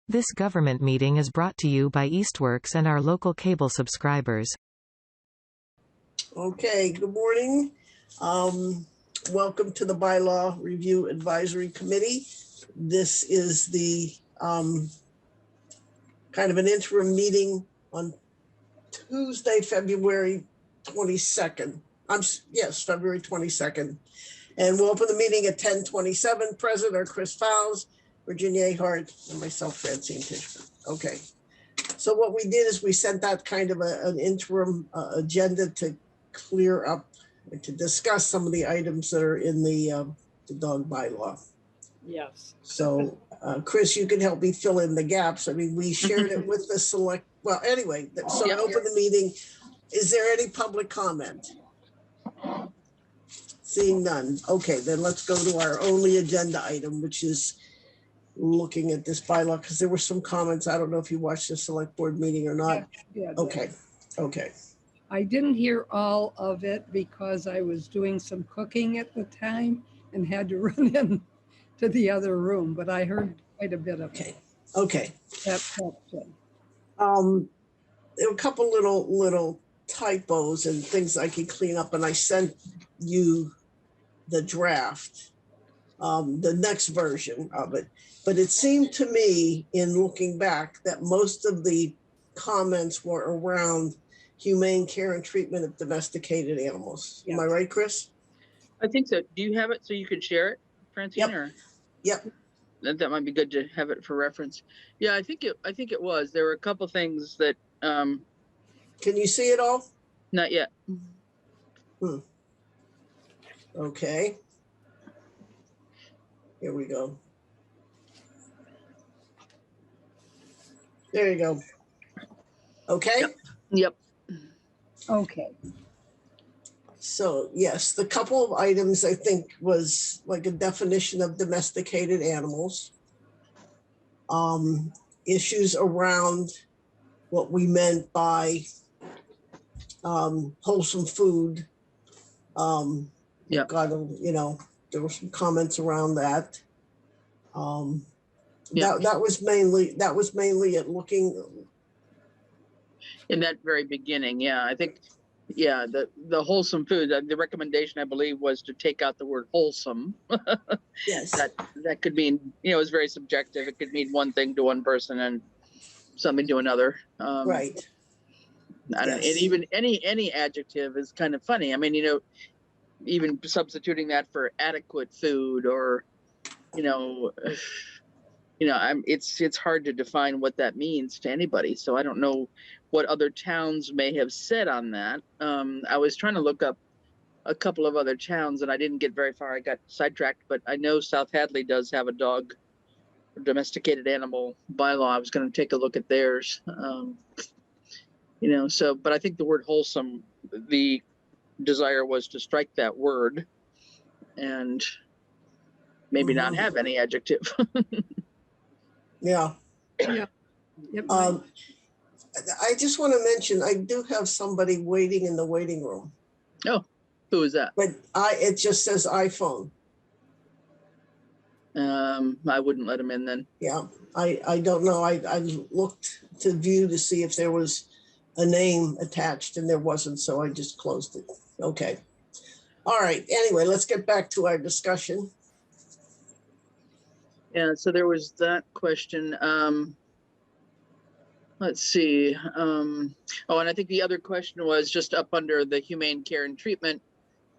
This government meeting is brought to you by Eastworks and our local cable subscribers. Okay, good morning. Welcome to the Bylaw Review Advisory Committee. This is the kind of an interim meeting on Tuesday, February 22nd. February 22nd. And we'll open the meeting at 10:27. Present are Chris Fowles, Virginia A. Hart, and myself, Francine Tishman. Okay. So what we did is we sent out kind of an interim agenda to clear up and to discuss some of the items that are in the dog bylaw. Yes. So, Chris, you can help me fill in the gaps. I mean, we shared it with the select. Well, anyway, so I open the meeting. Is there any public comment? Seeing none. Okay, then let's go to our only agenda item, which is looking at this bylaw, because there were some comments. I don't know if you watched the select board meeting or not. Yeah, Okay. I didn't hear all of it because I was doing some cooking at the time and had to run in to the other room, but I heard quite a bit of it. Okay. That's good. There were a couple little typos and things I could clean up, and I sent you the draft, the next version of it. But it seemed to me, in looking back, that most of the comments were around humane care and treatment of domesticated animals. Am I right, Chris? I think so. Do you have it so you could share it, Francine? Yep. That might be good to have it for reference. Yeah, I think it was. There were a couple things that Can you see it all? not yet. Okay. Here we go. There you go. Okay. Yep. Okay. So yes, the couple of items I think was like a definition of domesticated animals. Issues around what we meant by wholesome food. Yeah. There were some comments around that. Yeah. That was mainly at looking In that very beginning, yeah, I think, yeah, the wholesome food. The recommendation, I believe, was to take out the word wholesome. yes. That could mean, it's very subjective. It could mean one thing to one person and something to another. Right. And even any adjective is kind of funny. I mean, even substituting that for adequate food or, it's hard to define what that means to anybody. So I don't know what other towns may have said on that. I was trying to look up a couple of other towns and I didn't get very far. I got sidetracked, but I know South Hadley does have a dog domesticated animal bylaw. I was going to take a look at theirs. But I think the word wholesome, the desire was to strike that word and maybe not have any adjective. Yeah. Yep. I just want to mention, I do have somebody waiting in the waiting room. Oh, who is that? But it just says iPhone. I wouldn't let him in then. Yeah, I don't know. I looked to view to see if there was a name attached and there wasn't, so I just closed it. Okay. All right. Anyway, let's get back to our discussion. Yeah, so there was that question. Let's see. And I think the other question was just up under the humane care and treatment.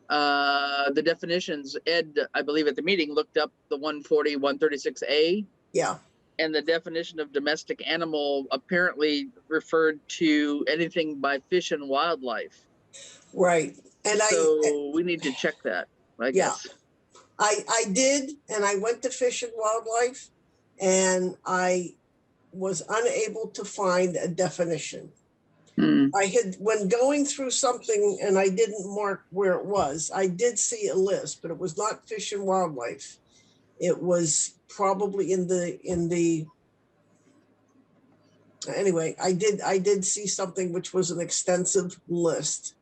The definitions, Ed, I believe at the meeting, looked up the 140, 136A. Yeah. And the definition of domestic animal apparently referred to anything by fish and wildlife. Right. And so we need to check that, I guess. I did, and I went to Fish and Wildlife, and I was unable to find a definition. When going through something and I didn't mark where it was, I did see a list, but it was not Fish and Wildlife. It was probably anyway, I did see something which was an extensive list,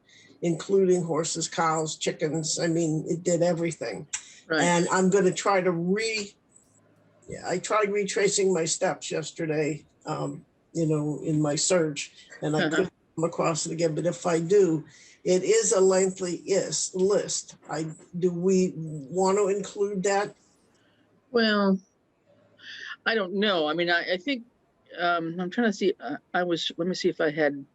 including horses, cows, chickens. I mean, it did everything. Right. And I'm going to try to Yeah, I tried retracing my steps yesterday, in my search, and I couldn't come across it again. But if I do, it is a lengthy list. Do we want to include that? Well, I don't know. I mean, I think I'm trying to see. Let me see if I had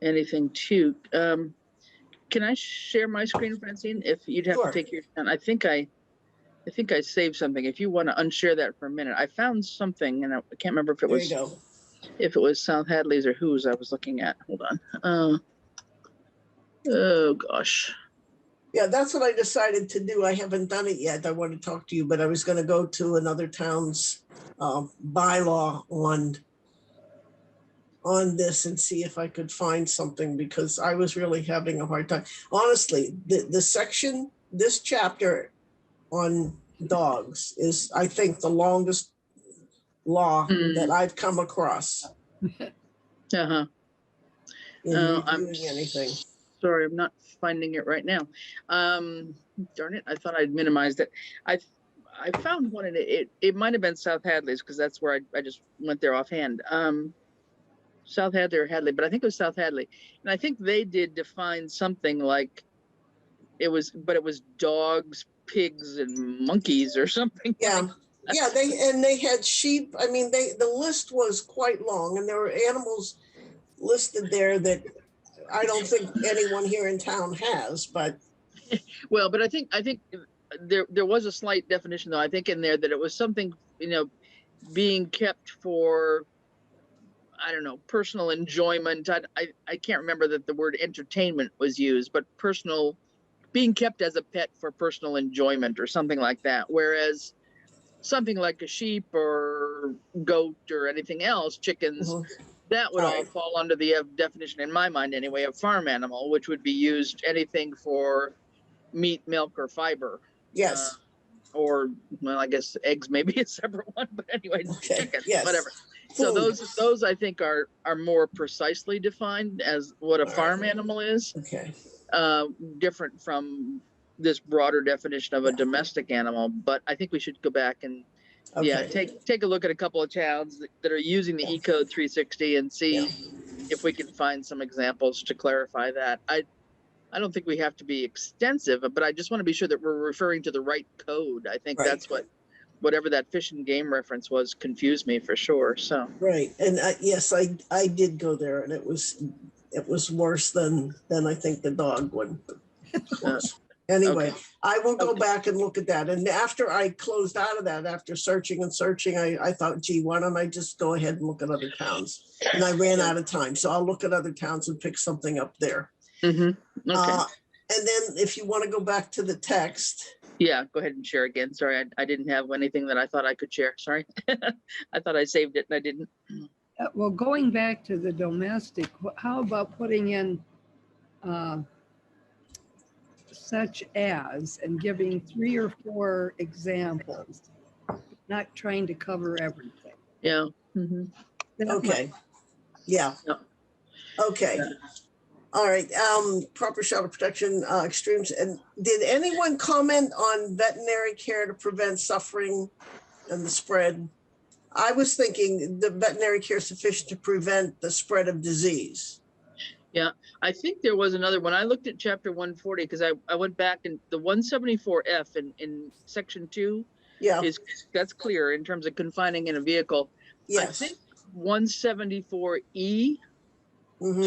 anything too. Can I share my screen, Francine? If you'd have Sure. to take your time, I think I saved something. If you want to unshare that for a minute, I found something, and I can't remember if it There you was go. South Hadley's or whose I was looking at. Hold on. Oh gosh. Yeah, that's what I decided to do. I haven't done it yet. I want to talk to you, but I was going to go to another town's bylaw on this and see if I could find something, because I was really having a hard time. Honestly, this chapter on dogs is, I think, the longest law that I've come across Uh-huh. in I'm reviewing anything. sorry, I'm not finding it right now. Darn it, I thought I'd minimized it. I found one, and it might have been South Hadley's, because that's where I just went there offhand. South Hadley or Hadley, but I think it was South Hadley. And I think they did define something like it was dogs, pigs, and monkeys or something. Yeah. Like Yeah, they had sheep. I mean, the list was quite long, and there were animals listed there that I don't think anyone here in town has, but well, but I think there was a slight definition, though, I think, in there, that it was something, being kept for, I don't know, personal enjoyment. I can't remember that the word entertainment was used, but being kept as a pet for personal enjoyment or something like that. Whereas something like a sheep or goat or anything else, chickens, that would all fall under the definition, in my mind anyway, of farm animal, which would be used anything for meat, milk, or fiber. yes. Or, well, I guess eggs may be a separate one, but anyway, chicken, yes. whatever. Food. So those I think are more precisely defined as what a farm animal is. Okay. Different from this broader definition of a domestic animal. But I think we should go back and take a look at a couple of towns that are using the E-code 360 and see if we can find some examples to clarify that. I don't think we have to be extensive, but I just want to be sure that we're referring to the right code. I think that's whatever that Fish and Game reference was confused me for sure. So right, and yes, I did go there, and it was worse than I think the dog one was. Anyway, okay. I will go back and look at that. And after I closed out of that, after searching, I thought, gee, why don't I just go ahead and look at other towns? And I ran out of time, so I'll look at other towns and pick something up there. Mm-hmm. Okay. And then if you want to go back to the text. Yeah, go ahead and share again. Sorry, I didn't have anything that I thought I could share. Sorry. I thought I saved it and I didn't. Well, going back to the domestic, how about putting in such as, and giving 3 or 4 examples, not trying to cover everything. Yeah. Mm-hmm. Okay. Yeah. Okay. All right. Proper shelter protection, extremes. And did anyone comment on veterinary care to prevent suffering and the spread? I was thinking the veterinary care is sufficient to prevent the spread of disease. Yeah, I think there was another one. I looked at chapter 140 because I went back, and the 174F in section 2 that's clear in terms of confining in a vehicle. Yes. I think 174E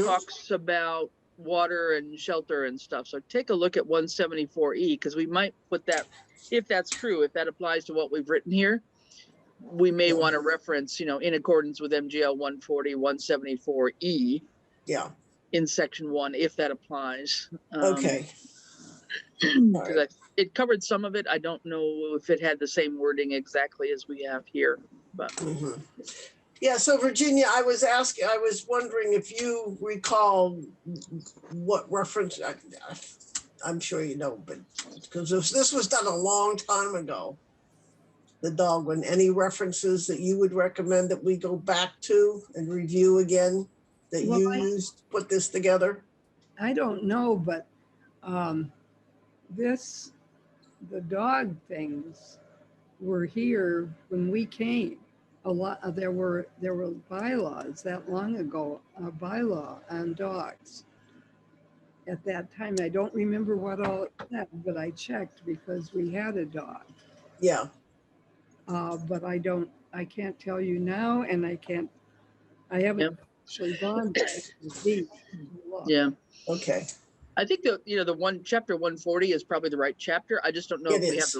talks about water and shelter and stuff. So take a look at 174E, because we might put that, if that's true, if that applies to what we've written here, we may want to reference, in accordance with MGL 140, 174E. Yeah. In section 1, if that applies. Okay. Because it covered some of it. I don't know if it had the same wording exactly as we have here, but. Yeah, so Virginia, I was wondering if you recall what reference, I'm sure you know, but because this was done a long time ago, the dog one, any references that you would recommend that we go back to and review again that you used to put this together? I don't know, but the dog things were here when we came, there were bylaws that long ago, a bylaw on dogs. At that time, I don't remember what all it said, but I checked because we had a dog. Yeah, But I can't tell you now, and I haven't actually gone to the look. Yeah. okay. I think the one chapter 140 is probably the right chapter. I just don't know It if we have is.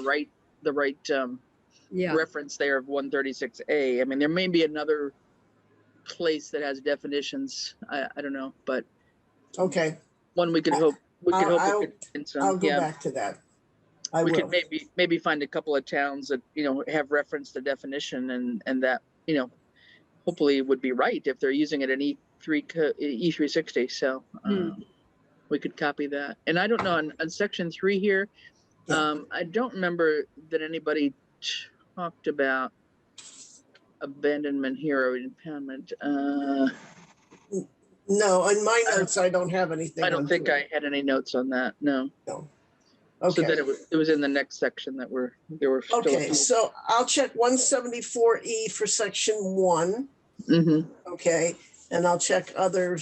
the right Yeah, reference there of 136A. I mean, there may be another place that has definitions. I don't know, but Okay, one we could hope we could I'll find some. I'll go Yeah, back to that. I we will. could maybe find a couple of towns that have referenced the definition and that hopefully would be right if they're using it in E360. So we could copy that. And I don't know on section 3 here. Yeah. I don't remember that anybody talked about abandonment here or impoundment. No, in my notes, I don't have anything. I don't on think here. I had any notes on that. No. No. So Okay. then it was in the next section that there were still. Okay, so I'll check 174E for section 1. Mm-hmm. Okay, and I'll check other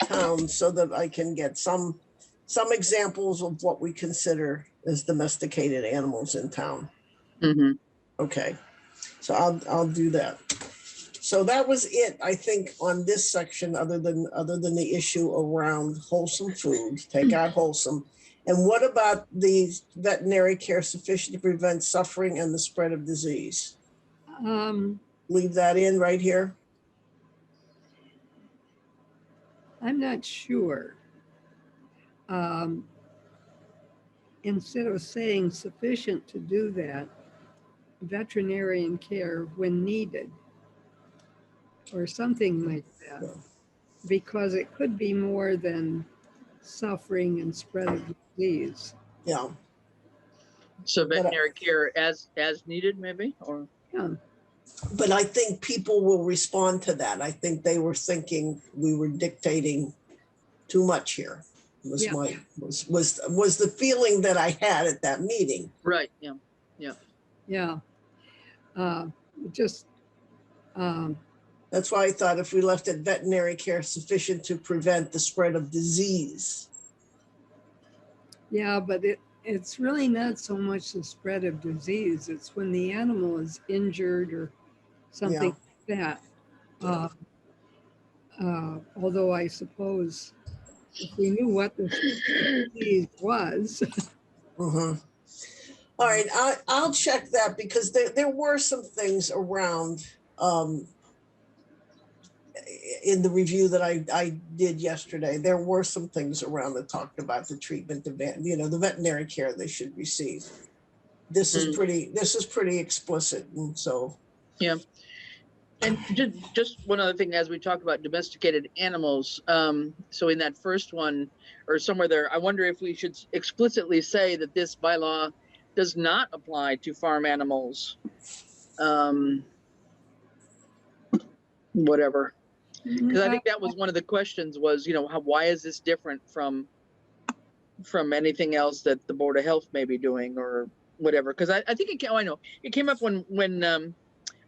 towns so that I can get some examples of what we consider as domesticated animals in town. Mm-hmm. Okay, so I'll do that. So that was it, I think, on this section, other than the issue around wholesome food, take out wholesome. And what about the veterinary care sufficient to prevent suffering and the spread of disease? Leave that in right here. I'm not sure. Instead of saying sufficient to do that, veterinarian care when needed, or something like that, because it could be more than suffering and spread of disease. Yeah. So veterinary care as needed, maybe, or Yeah. But I think people will respond to that. I think they were thinking we were dictating too much here. Was the feeling that I had at that meeting. right? Yeah. That's why I thought if we left it veterinary care sufficient to prevent the spread of disease. Yeah, but it's really not so much the spread of disease. It's when the animal is injured or something like that. Although I suppose if we knew what the disease was. All right, I'll check that because there were some things around in the review that I did yesterday. There were some things around that talked about the treatment, the veterinary care they should receive. This is pretty explicit, and so yeah. And just one other thing, as we talk about domesticated animals, so in that first one or somewhere there, I wonder if we should explicitly say that this bylaw does not apply to farm animals. Whatever, because I think that was one of the questions was, why is this different from anything else that the Board of Health may be doing or whatever? Because I think it came up when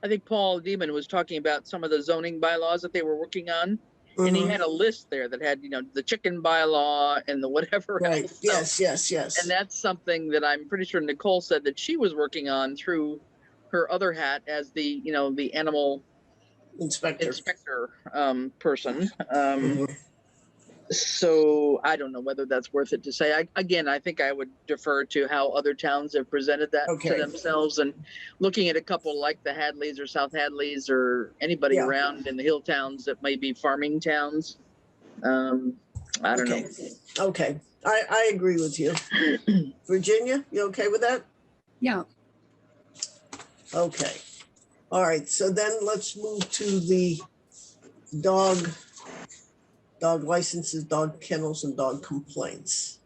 I think Paul Deeman was talking about some of the zoning bylaws that they were working on. And he had a list there that had, the chicken bylaw and the whatever else. Yes. And that's something that I'm pretty sure Nicole said that she was working on through her other hat as the, the animal inspector person. So I don't know whether that's worth it to say. I think I would defer to how other towns have presented that to themselves, and looking at a couple like the Hadleys or South Hadleys or anybody around in the hill towns that may be farming towns. I don't know. Okay. I agree with you. Virginia, you okay with that? Yeah. Okay. All right. So then let's move to the dog licenses, dog kennels, and dog complaints.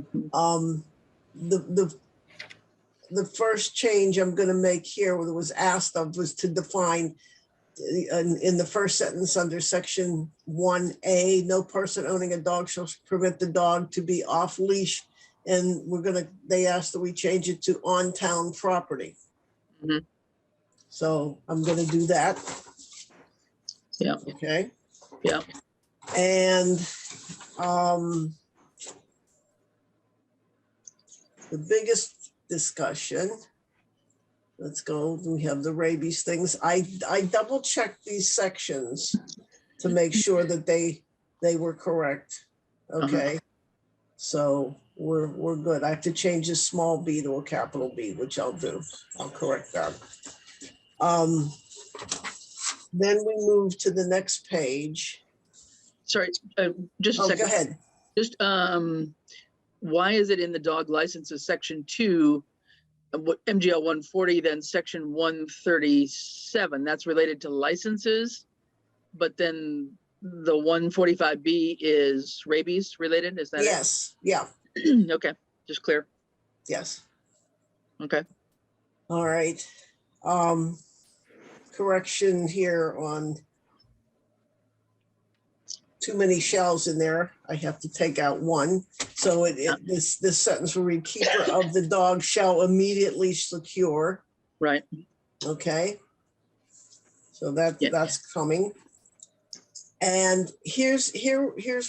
The first change I'm going to make here, what was asked of, was to define in the first sentence under section 1A, no person owning a dog shall permit the dog to be off leash. And they asked that we change it to on town property. Mhm. So I'm gonna do that. Yeah. Okay. Yeah. And the biggest discussion, let's go, we have the rabies things. I double checked these sections to make sure that they were correct. Okay. So we're good. I have to change a small b to a capital B, which I'll do. I'll correct that. Then we move to the next page. Sorry, just a Oh, second. go ahead. Just why is it in the dog licenses section 2, MGL 140, then section 137? That's related to licenses, but then the 145B is rabies related. Is that Yes. Yeah. it? Okay, just clear. Yes. Okay. All right. Correction here on too many shells in there. I have to take out one. So this sentence will read, keeper of the dog shall immediately secure. Right. Okay. So that's coming. And here's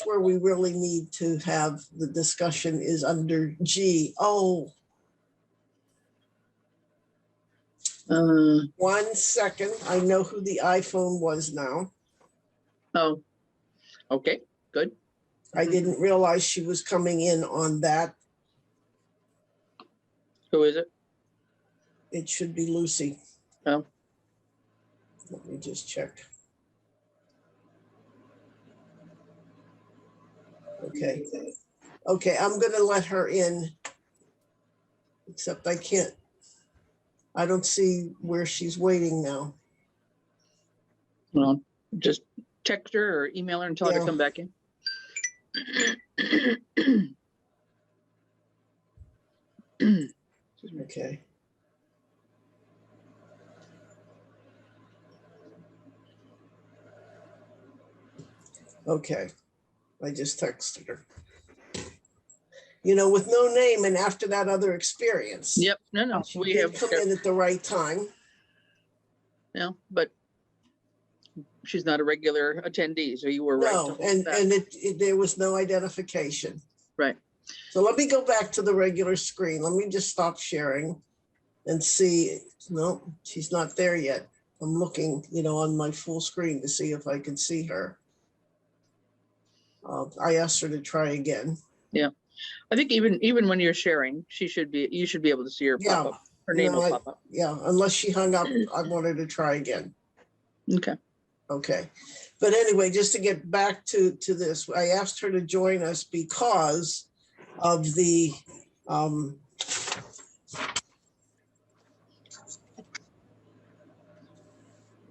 where we really need to have the discussion is under G. Oh, 1 second. I know who the iPhone was now. Oh, okay, good. I didn't realize she was coming in on that. Who is it? It should be Lucy. Oh, Let me just check. Okay. Okay, I'm going to let her in, except I don't see where she's waiting now. well, just text her or email her and tell her to come back in. Okay. Okay. I just texted her. You know, with no name and after that other experience. Yep. No. She We did have come in at the right time. no, but she's not a regular attendee, so you were right. No, and there was no identification. Right. So let me go back to the regular screen. Let me just stop sharing and see. No, she's not there yet. I'm looking, on my full screen to see if I can see her. I asked her to try again. Yeah. I think even when you're sharing, you should be able to see her pop up. Her name will pop up. Yeah, unless she hung up, I wanted to try again. Okay. Okay. But anyway, just to get back to this, I asked her to join us because of the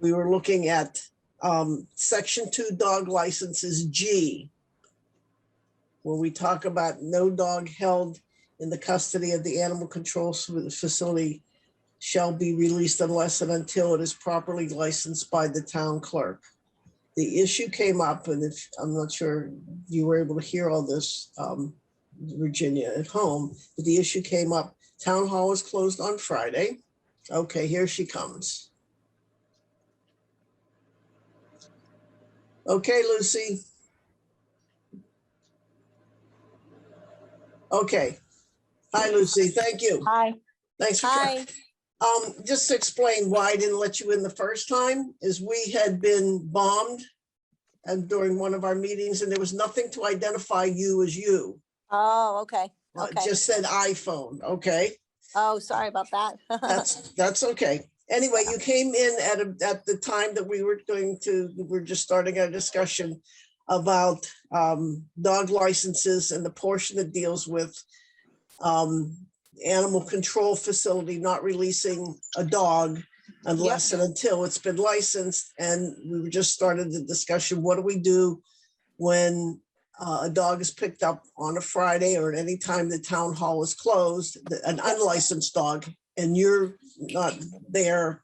we were looking at section 2 dog licenses G, where we talk about no dog held in the custody of the animal control facility shall be released unless and until it is properly licensed by the town clerk. The issue came up, and if I'm not sure you were able to hear all this, Virginia, at home, but the issue came up. Town hall is closed on Friday. Okay, here she comes. Okay, Lucy. Okay. Hi, Lucy. Thank you. Hi. Thanks for Hi. just to explain why I didn't let you in the first time is we had been bombed and during one of our meetings, and there was nothing to identify you as you. Oh, okay. Okay. Just said iPhone. Okay. Oh, sorry about that. That's okay. Anyway, you came in at the time that we were just starting our discussion about dog licenses and the portion that deals with animal control facility not releasing a dog unless and until it's been licensed. And we just started the discussion. What do we do when a dog is picked up on a Friday or at any time the town hall is closed, an unlicensed dog, and you're not there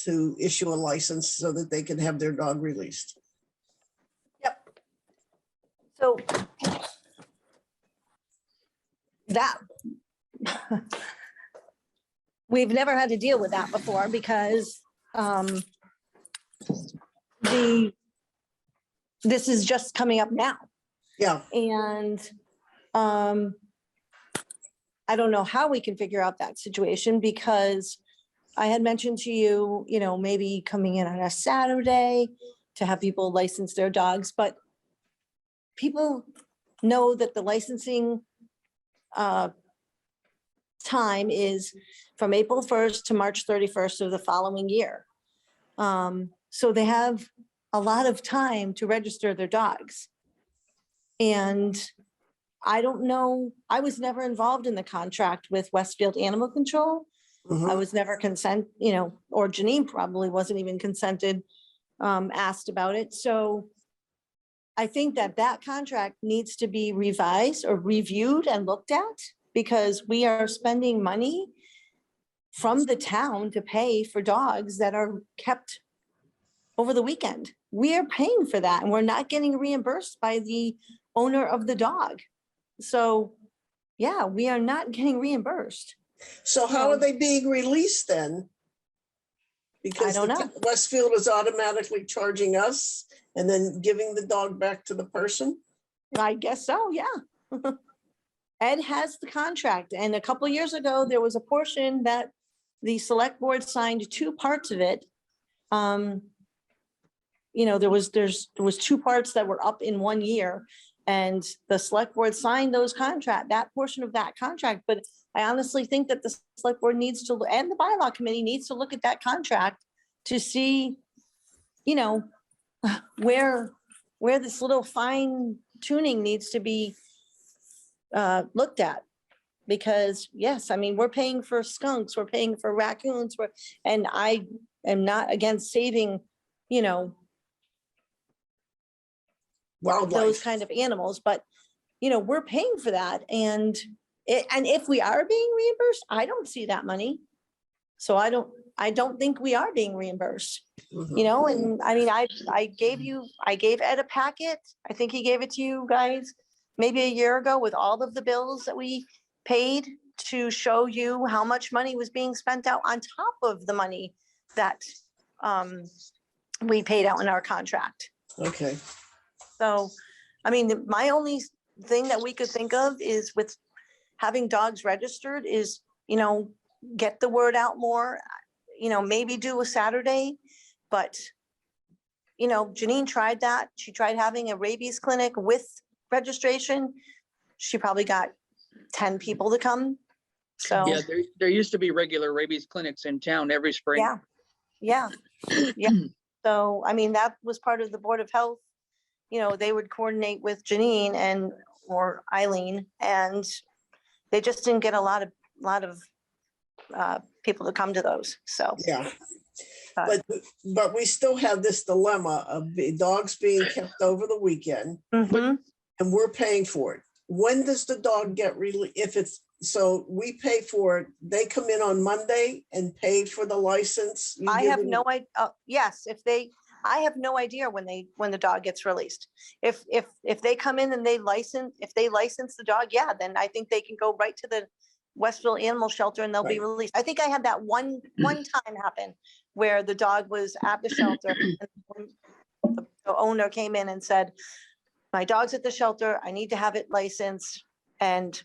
to issue a license so that they can have their dog released? Yep. So that we've never had to deal with that before because this is just coming up now. Yeah, And I don't know how we can figure out that situation because I had mentioned to you, maybe coming in on a Saturday to have people license their dogs, but people know that the licensing time is from April 1st to March 31st of the following year. So they have a lot of time to register their dogs. And I don't know, I was never involved in the contract with Westfield Animal Control. I mhm. was never or Janine probably wasn't even consented, asked about it. So I think that contract needs to be revised or reviewed and looked at because we are spending money from the town to pay for dogs that are kept over the weekend. We are paying for that and we're not getting reimbursed by the owner of the dog. So yeah, we are not getting reimbursed. So how are they being released then? Because don't know. Westfield is automatically charging us and then giving the dog back to the person? I guess so, yeah. Ed has the contract, and a couple of years ago, there was a portion that the select board signed 2 parts of it. There was 2 parts that were up in 1 year, and the select board signed that portion of that contract. But I honestly think that the select board needs to, and the bylaw committee needs to look at that contract to see, where this little fine tuning needs to be looked at. Because yes, I mean, we're paying for skunks, we're paying for raccoons, and I am not against saving, Wildlife. those kind of animals, but we're paying for that. And if we are being reimbursed, I don't see that money. So I don't think we are being reimbursed, Mhm. and I mean, I gave Ed a packet. I think he gave it to you guys maybe a year ago with all of the bills that we paid to show you how much money was being spent out on top of the money that we paid out in our contract. Okay, So, I mean, my only thing that we could think of is with having dogs registered is, get the word out more, maybe do a Saturday, but, Janine tried that. She tried having a rabies clinic with registration. She probably got 10 people to come. So, Yeah, there used to be regular rabies clinics in town every spring. yeah. So, I mean, that was part of the Board of Health. They would coordinate with Janine or Eileen, and they just didn't get a lot of people to come to those. So, yeah. But we still have this dilemma of the dogs being kept over the weekend mhm. and we're paying for it. When does the dog get released? So we pay for it, they come in on Monday and pay for the license? I have no idea. Yes, I have no idea when the dog gets released. If they come in and they license the dog, yeah, then I think they can go right to the Westville Animal Shelter and they'll be Right. released. I think I had that one time happen where the dog was at the shelter and the owner came in and said, my dog's at the shelter, I need to have it licensed, and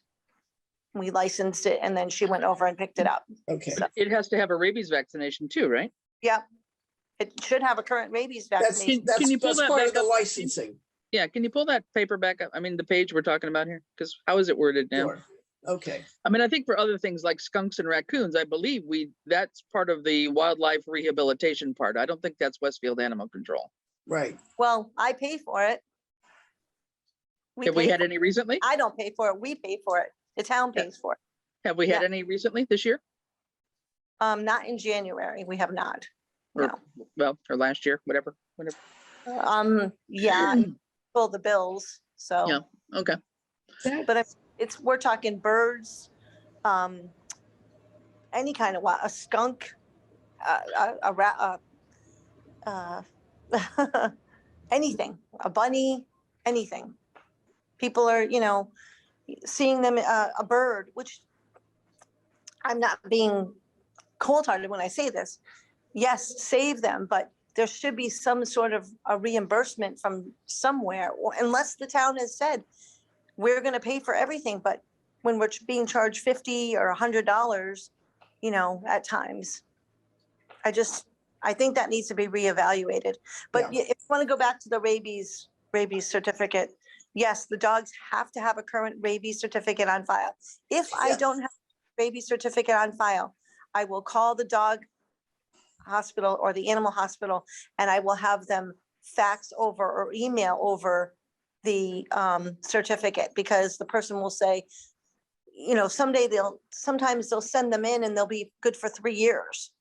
we licensed it, and then she went over and picked it up. Okay, So, It has to have a rabies vaccination too, right? yeah, it should have a current rabies vaccination. Can you pull that's that part back of the up? licensing. Yeah, can you pull that paper back up? I mean, the page we're talking about here, because how is it worded now? Sure. Okay, I mean, I think for other things like skunks and raccoons, I believe that's part of the wildlife rehabilitation part. I don't think that's Westfield Animal Control. right. Well, I pay for it. Have we pay had for- any recently? I don't pay for it. We pay for it. The town Yeah. pays for it. Have we had Yeah. any recently this year? Not in January. We have not. Or, No. well, or last year, whatever. Yeah, pull the bills. So, Yeah. Okay. but we're talking birds, any kind of a skunk, a rat, anything, a bunny, anything. People are, seeing them, a bird, which I'm not being cold-hearted when I say this. Yes, save them, but there should be some sort of a reimbursement from somewhere, or unless the town has said, we're gonna pay for everything, but when we're being charged $50 or $100, you know, at times. I think that needs to be reevaluated. But Yeah. if you want to go back to the rabies certificate, yes, the dogs have to have a current rabies certificate on file. If I Yeah. don't have a rabies certificate on file, I will call the dog hospital or the animal hospital, and I will have them fax over or email over the certificate, because the person will say, you know, sometimes they'll send them in and they'll be good for 3 years.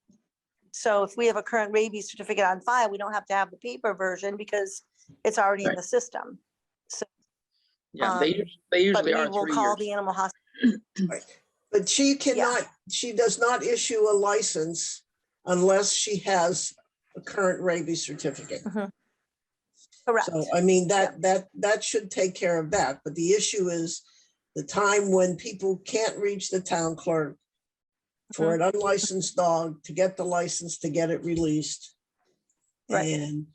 So if we have a current rabies certificate on file, we don't have to have the paper version because it's already in Right. the system. So, Yeah, but they usually we are will 3 call years. the animal hospital. But she does not issue a license unless she has a current rabies certificate. Correct. So, I mean, that should take care of that. But the issue is the time when people can't reach the town clerk for an unlicensed dog to get the license to get it released. Right. And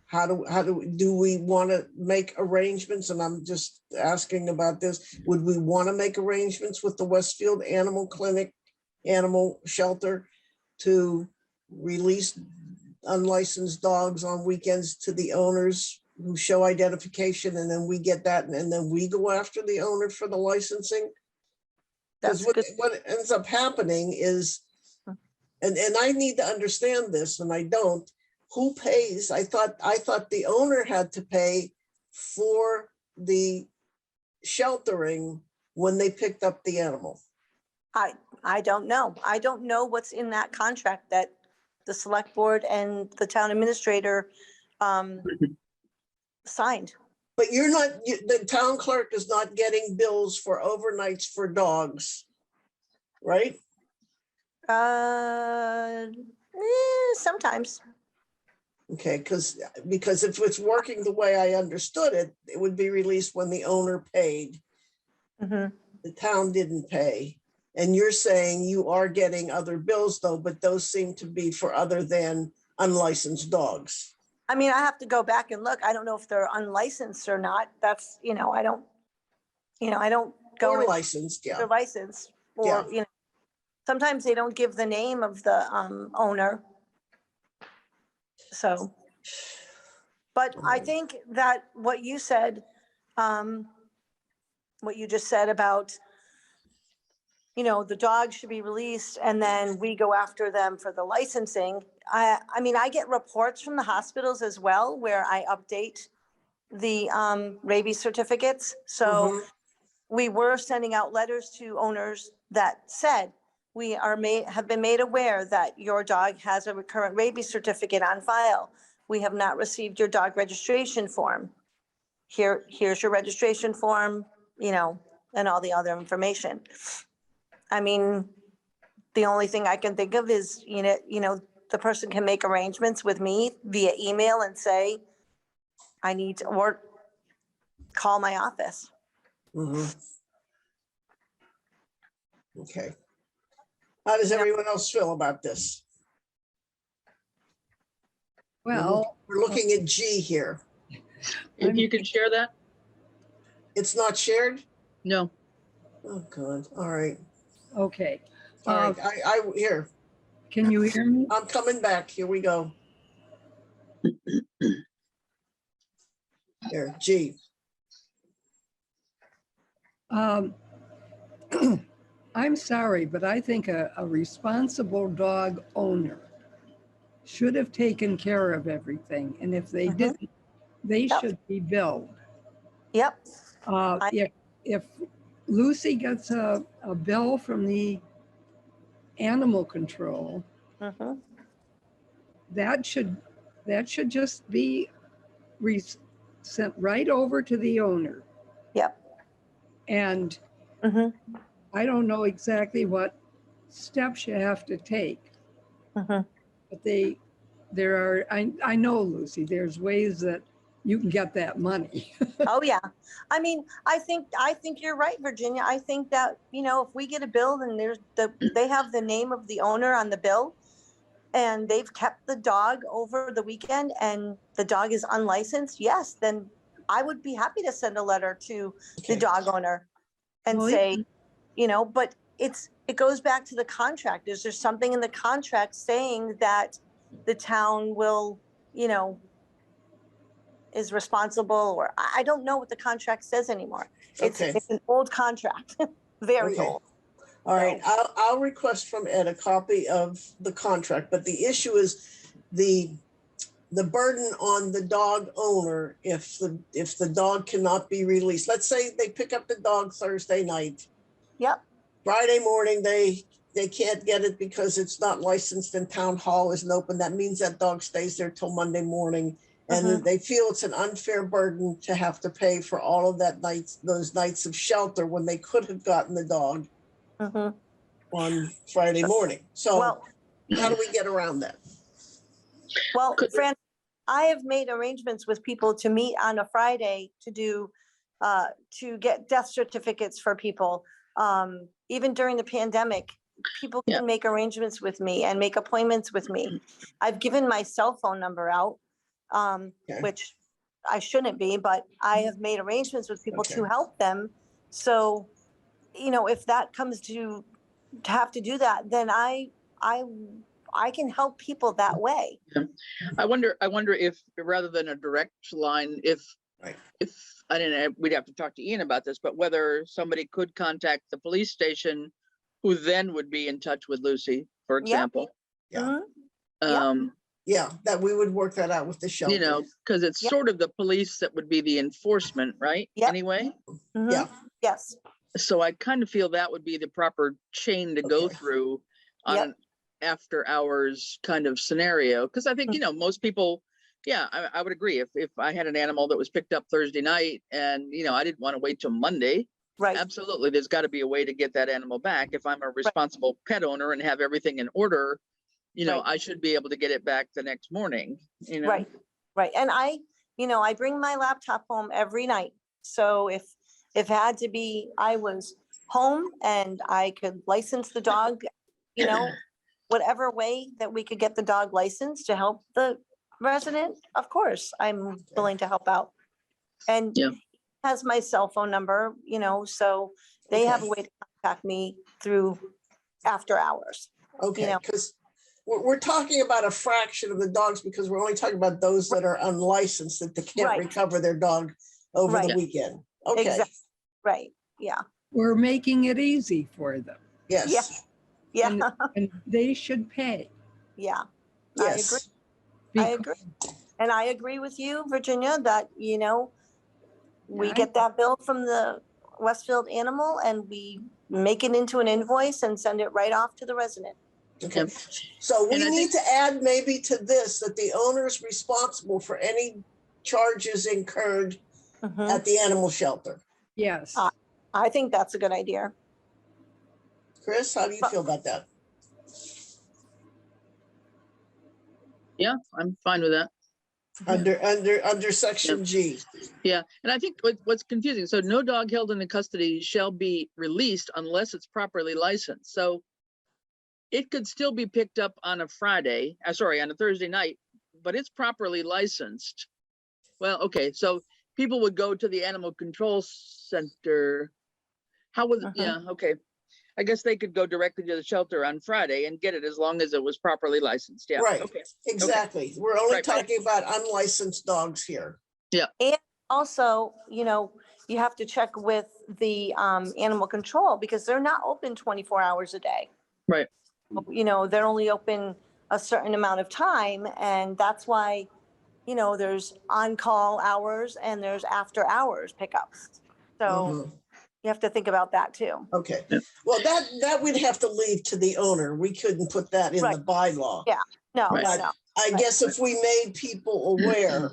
how do we want to make arrangements? And I'm just asking about this. Would we want to make arrangements with the Westfield Animal Clinic, animal shelter, to release unlicensed dogs on weekends to the owners who show identification, and then we get that, and then we go after the owner for the licensing? Because what ends up happening is, and I need to understand this, and I don't, who pays? I thought the owner had to pay for the sheltering when they picked up the animal. I don't know. I don't know what's in that contract that the select board and the town administrator signed. But the town clerk is not getting bills for overnights for dogs, right? Sometimes. Okay, because if it's working the way I understood it, it would be released when the owner paid. Mhm. The town didn't pay. And you're saying you are getting other bills though, but those seem to be for other than unlicensed dogs. I mean, I have to go back and look. I don't know if they're unlicensed or not. That's, I don't go Or into licensed, yeah. their license, Yeah. or, sometimes they don't give the name of the owner. So, but I think that what you said, what you just said about, the dog should be released and then we go after them for the licensing. I mean, I get reports from the hospitals as well where I update the rabies certificates. So we were sending out letters to owners that said, we have been made aware that your dog has a current rabies certificate on file. We have not received your dog registration form. Here's your registration form, and all the other information. I mean, the only thing I can think of is, the person can make arrangements with me via email and say, I need to, or call my office. Okay. How does everyone else feel about this? Well, We're looking at G here. If you could share that? It's not shared? No. Oh, God. All right. okay. All right. Here, Can you hear me? I'm coming back. Here we go. Here, G. I'm sorry, but I think a responsible dog owner should have taken care of everything. And if they didn't, they should be billed. Yep. If Lucy gets a bill from the animal control, that should just be sent right over to the owner. Yep. And I don't know exactly what steps you have to take, but I know, Lucy, there's ways that you can get that money. Oh, yeah. I mean, I think you're right, Virginia. I think that, if we get a bill and they have the name of the owner on the bill and they've kept the dog over the weekend and the dog is unlicensed, yes, then I would be happy to send a letter to the Okay. dog owner and Well, say, but it goes back to the contract. Is there something in the contract saying that the town will, is responsible, or I don't know what the contract says anymore. Okay. It's an old contract, very Okay. old. All right, I'll request from Ed a copy of the contract, but the issue is the burden on the dog owner if the dog cannot be released. Let's say they pick up the dog Thursday night. Yep. Friday morning, they can't get it because it's not licensed and town hall isn't open. That means that dog stays there till Monday morning. And they feel it's an unfair burden to have to pay for all of those nights of shelter when they could have gotten the dog on Friday morning. So how do we get around that? Well, Fran, I have made arrangements with people to meet on a Friday to get death certificates for people. Even during the pandemic, people can make arrangements with me and make appointments with me. I've given my cell phone number out, which I shouldn't be, but I have made arrangements with people to help them. So, if that comes to have to do that, then I can help people that way. I wonder if rather than a direct line, if I don't know, we'd have to talk to Ian about this, but whether somebody could contact the police station, who then would be in touch with Lucy, for example. Yeah. Yeah, That we would work that out with the shelter. Because it's sort of the police that would be the enforcement, right? Anyway. Yeah. Yes. So I kind of feel that would be the proper chain to go through on an after hours kind of scenario. Because I think, most people, I would agree. If I had an animal that was picked up Thursday night and, I didn't want to wait till Monday. Right. Absolutely. There's got to be a way to get that animal back. If I'm a responsible pet owner and have everything in order, I should be able to get it back the next morning, Right. And I bring my laptop home every night. So if it had to be, I was home and I could license the dog, whatever way that we could get the dog licensed to help the resident, of course, I'm willing to help out. And has my cell phone number, so they have a way to contact me through after hours. Okay, because we're talking about a fraction of the dogs because we're only talking about those that are unlicensed, that they can't recover their dog over the weekend. Okay. Exactly. Right. Yeah. We're making it easy for them. Yes. Yeah. And they should pay. Yeah. Yes. I agree. And I agree with you, Virginia, that, we get that bill from the Westfield Animal and we make it into an invoice and send it right off to the resident. Okay. So we need to add maybe to this that the owner is responsible for any charges incurred at the animal shelter. Yes. I think that's a good idea. Chris, how do you feel about that? Yeah, I'm fine with that. Under section G. Yeah, and I think what's confusing, so no dog held in the custody shall be released unless it's properly licensed. So it could still be picked up on a Friday, on a Thursday night, but it's properly licensed. Well, okay, so people would go to the animal control center. How was it? Yeah, okay. I guess they could go directly to the shelter on Friday and get it as long as it was properly licensed. Yeah. Right. Okay. Exactly. We're only talking about unlicensed dogs here. Yeah. And also, you have to check with the animal control because they're not open 24 hours a day. Right. They're only open a certain amount of time. And that's why, there's on-call hours and there's after hours pickups. So you have to think about that too. Okay. Well, that we'd have to leave to the owner. We couldn't put that in the bylaw. Yeah. No, But no. I guess if we made people aware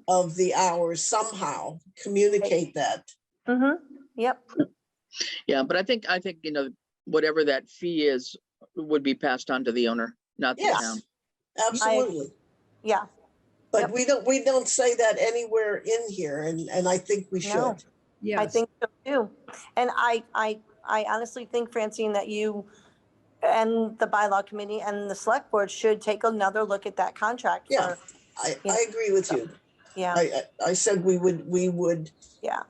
of the hours somehow, communicate that. Yep. Yeah, but I think whatever that fee is would be passed on to the owner, not the town. Absolutely. Yeah. But we don't say that anywhere in here, and I think we No. should. I Yes, think so too. And I honestly think, Francine, that you and the bylaw committee and the select board should take another look at that contract Yeah. for, I Yeah. agree with you. yeah, I said we would yeah.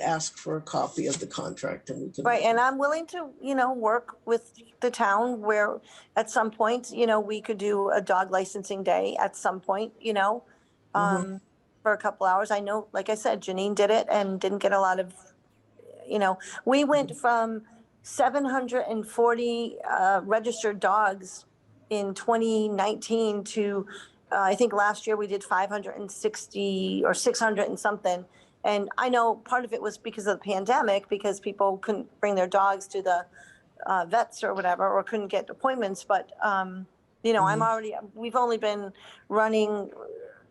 ask for a copy of the contract, and we can. Right, and I'm willing to, work with the town where at some point, we could do a dog licensing day at some point, for a couple hours. I know, like I said, Janine did it and didn't get a lot of, we went from 740 registered dogs in 2019 to, I think last year we did 560 or 600 and something. And I know part of it was because of the pandemic, because people couldn't bring their dogs to the vets or whatever, or couldn't get appointments. But, we've only been running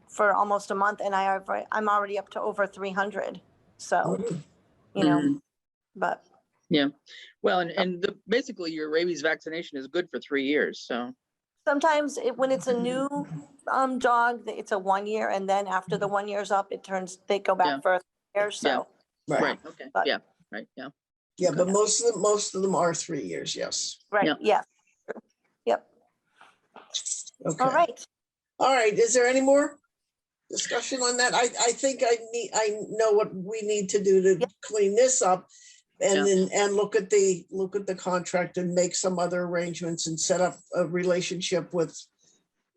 for almost a month, and I'm already up to over 300. So, but. Yeah. Well, and basically your rabies vaccination is good for 3 years. So Sometimes when it's a new dog, it's a 1 year, and then after the 1 year's up, they go back for a year. So, right. Okay. But- Yeah. Right. Yeah. Yeah, but most of them are 3 years. Yes. right, Yep. yeah. Yep. Okay. All right. All right. Is there any more discussion on that? I think I know what we need to do to clean this up, and then look at the contract and make some other arrangements and set up a relationship with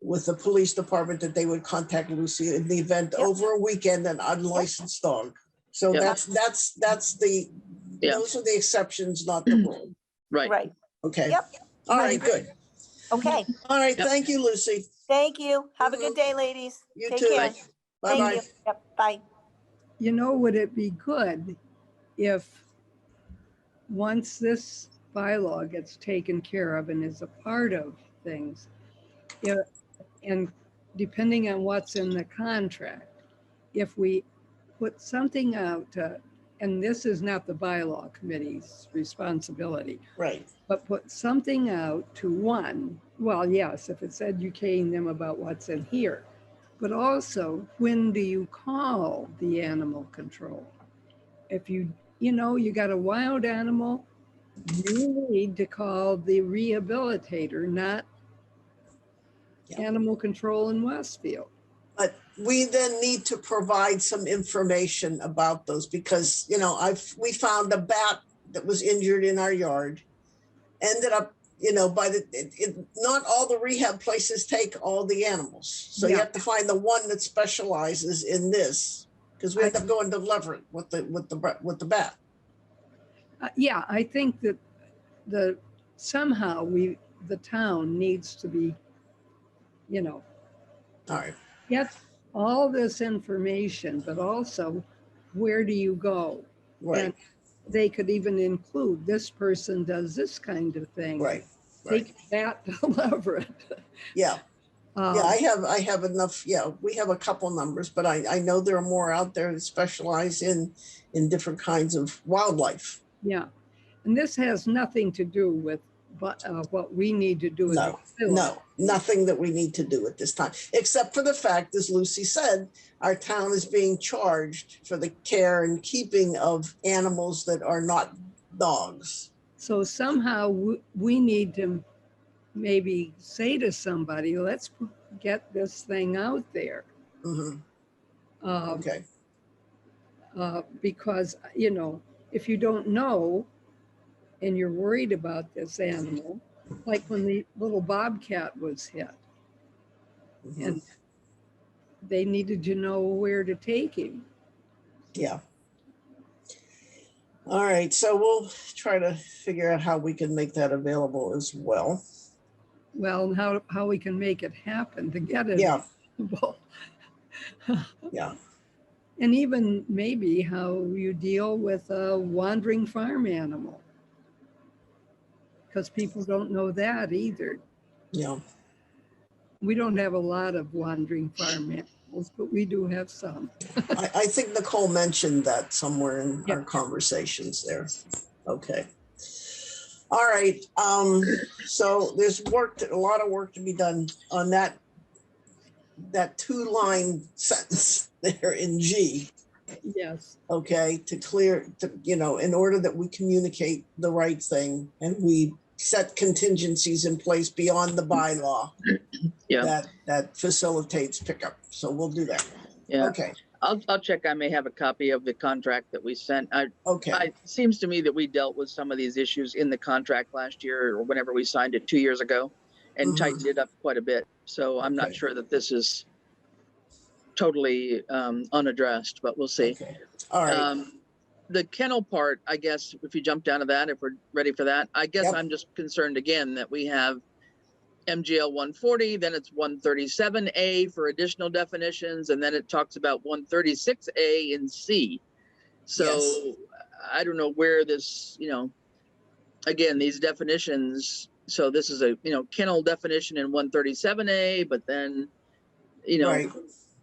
the police department that they would contact Lucy in the event over a weekend an unlicensed dog. So Yep. that's those are the exceptions, not the rule. Right. Right. Okay. Yep. All right. Good. Okay. All right. Yep. Thank you, Lucy. Thank you. Have a good day, ladies. You Take too. care. Bye Thank bye. you. Yep. Bye. would it be good if once this bylaw gets taken care of and is a part of things, and depending on what's in the contract, if we put something out, and this is not the bylaw committee's responsibility, Right. but put something out to yes, if it's educating them about what's in here, but also, when do you call the animal control? If you got a wild animal, you need to call the rehabilitator, not animal control in Westfield. But we then need to provide some information about those, because we found a bat that was injured in our yard, ended up not all the rehab places take all the animals, so you have to find the one that specializes in this, because we end up going to Leverett with the bat. I think that somehow the town needs to be, All right. get all this information, but also, where do you go? Right. And they could even include, this person does this kind of thing. Right. Take that to Leverett. Yeah. I have enough. Yeah, we have a couple numbers, but I know there are more out there that specialize in different kinds of wildlife. Yeah. And this has nothing to do with what we need to do. No, nothing that we need to do at this time, except for the fact, as Lucy said, our town is being charged for the care and keeping of animals that are not dogs. So somehow we need to maybe say to somebody, let's get this thing out there. Okay. Because, if you don't know and you're worried about this animal, like when the little bobcat was hit, and they needed to know where to take him. Yeah. All right. So we'll try to figure out how we can make that available as well. Well, how we can make it happen to get it. Yeah. Available. Yeah. And even maybe how you deal with a wandering farm animal, because people don't know that either. Yeah. We don't have a lot of wandering farm animals, but we do have some. I think Nicole mentioned that somewhere in our conversations there. Okay. All right. So there's a lot of work to be done on that that 2-line sentence there in G, Yes, okay, to clear, to, you know, in order that we communicate the right thing and we set contingencies in place beyond the bylaw Yeah, that facilitates pickup. So we'll do that. yeah. Okay, I'll check. I may have a copy of the contract that we sent. okay. It seems to me that we dealt with some of these issues in the contract last year or whenever we signed it 2 years ago and Mhm. tightened it up quite a bit. So I'm not Okay. sure that this is totally unaddressed, but we'll see. Okay, all right. The kennel part, I guess, if you jump down to that, if we're ready for that, I guess Yep. I'm just concerned again that we have MGL 140, then it's 137A for additional definitions, and then it talks about 136A in C. So Yes. I don't know where this, again, these definitions. So this is a, kennel definition in 137A, but then, Right,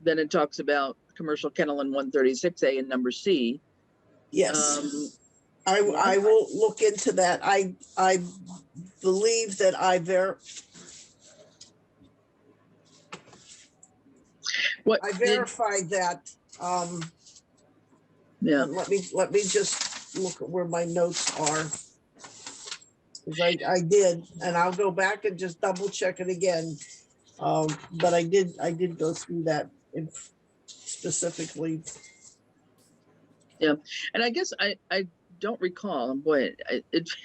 then it talks about commercial kennel in 136A and number C. yes. I will look into that. I believe that I verified that. Yeah. Let me just look at where my notes are. Because I did, and I'll go back and just double check it again. But I did go through that specifically. Yeah, and I guess I don't recall. And boy, it's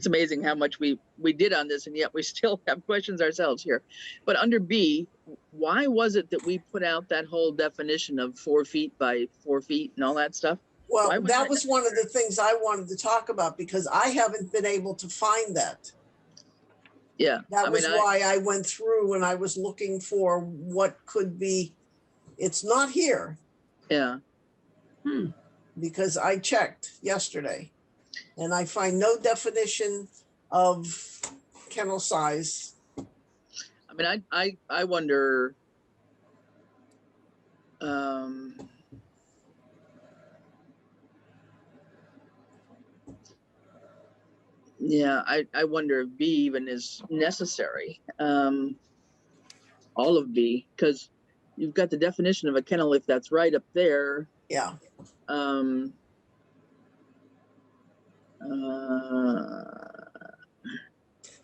amazing how much we did on this, and yet we still have questions ourselves here. But under B, why was it that we put out that whole definition of 4 feet by 4 feet and all that stuff? Well, that was one of the things I wanted to talk about because I haven't been able to find that. Yeah, That was why I went through and I was looking for what could be. It's not here. Yeah. Because I checked yesterday and I find no definition of kennel size. I mean, I wonder, yeah, I wonder if B even is necessary. All of B, because you've got the definition of a kennel if that's right up there. Yeah.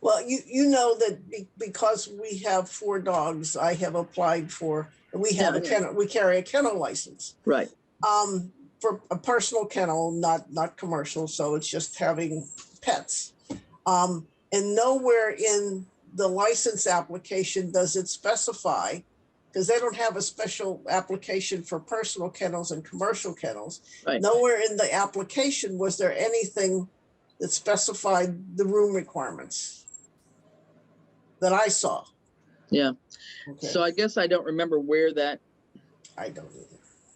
Well, you know that because we have 4 dogs, I have applied for. We have a kennel. We carry a kennel license. Right. For a personal kennel, not commercial. So it's just having pets. And nowhere in the license application does it specify, because they don't have a special application for personal kennels and commercial kennels. Right. Nowhere in the application was there anything that specified the room requirements that I saw. Yeah. Okay. So I guess I don't remember where that. I don't either.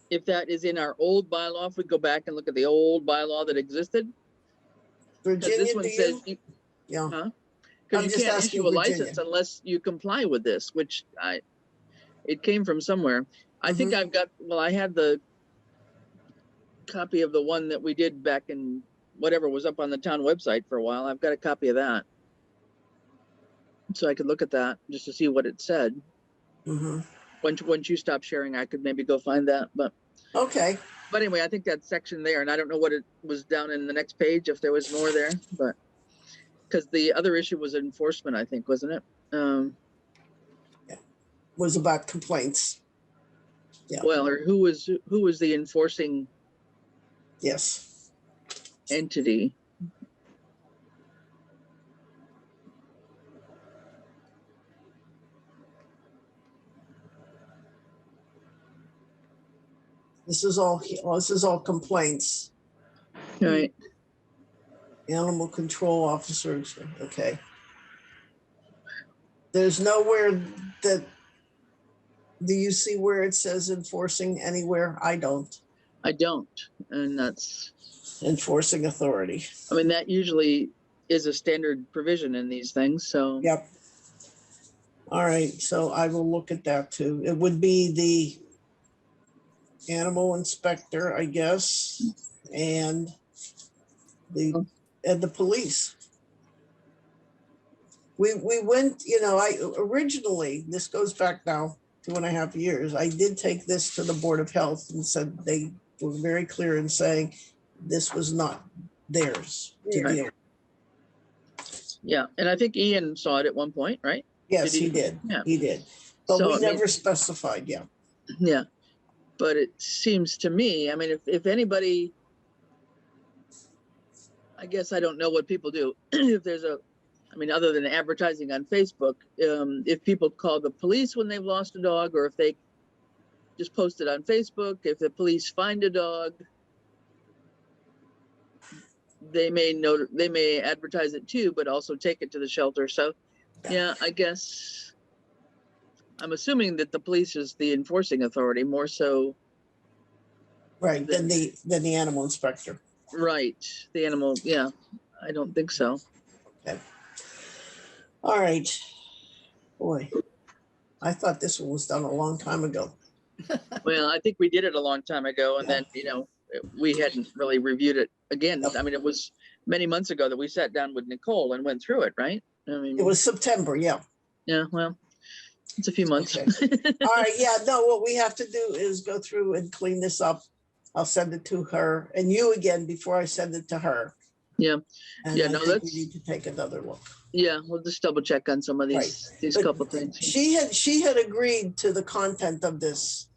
If that is in our old bylaw, if we go back and look at the old bylaw that existed. Virginia, this one says yeah. Huh? Because you can't issue a license unless you comply with this, which it came from somewhere. I think I've got, I had the copy of the one that we did back in whatever was up on the town website for a while. I've got a copy of that. So I could look at that just to see what it said. Once you stop sharing, I could maybe go find that. But okay. But anyway, I think that section there, and I don't know what it was down in the next page, if there was more there, but because the other issue was enforcement, I think, wasn't it? Yeah. Was about complaints. Yeah. Well, or who was the enforcing yes entity? This is all complaints. Right. Animal control officers. Okay. There's nowhere that. Do you see where it says enforcing anywhere? I don't. I don't, and that's enforcing authority. I mean, that usually is a standard provision in these things. So. Yep. All right. So I will look at that too. It would be the animal inspector, I guess, and the police. We went, I originally, this goes back now 2.5 years, I did take this to the Board of Health and said they were very clear in saying this was not theirs to Right. deal. Yeah, and I think Ian saw it at one point, right? Yes, Did he did. Yeah. He did. But So, we I mean, never specified, yeah. yeah, but it seems to me, I mean, if anybody, I guess I don't know what people do. If there's I mean, other than advertising on Facebook, if people call the police when they've lost a dog, or if they just post it on Facebook, if the police find a dog, they may advertise it too, but also take it to the shelter. So, yeah, I guess I'm assuming that the police is the enforcing authority more so. Right, than the animal inspector. Right, the animal, yeah, I don't think so. Okay. All right. Boy, I thought this one was done a long time ago. Well, I think we did it a long time ago, and Yeah. then, we hadn't really reviewed it again. Yep. I mean, it was many months ago that we sat down with Nicole and went through it, right? I mean, It was September, yeah. yeah, well, it's a few months. Okay. All right, yeah, no, what we have to do is go through and clean this up. I'll send it to her and you again before I send it to her. Yeah. And Yeah, I no, think we that's- need to take another look. Yeah, we'll just double check on some of Right. these But couple things. She had agreed to the content of this.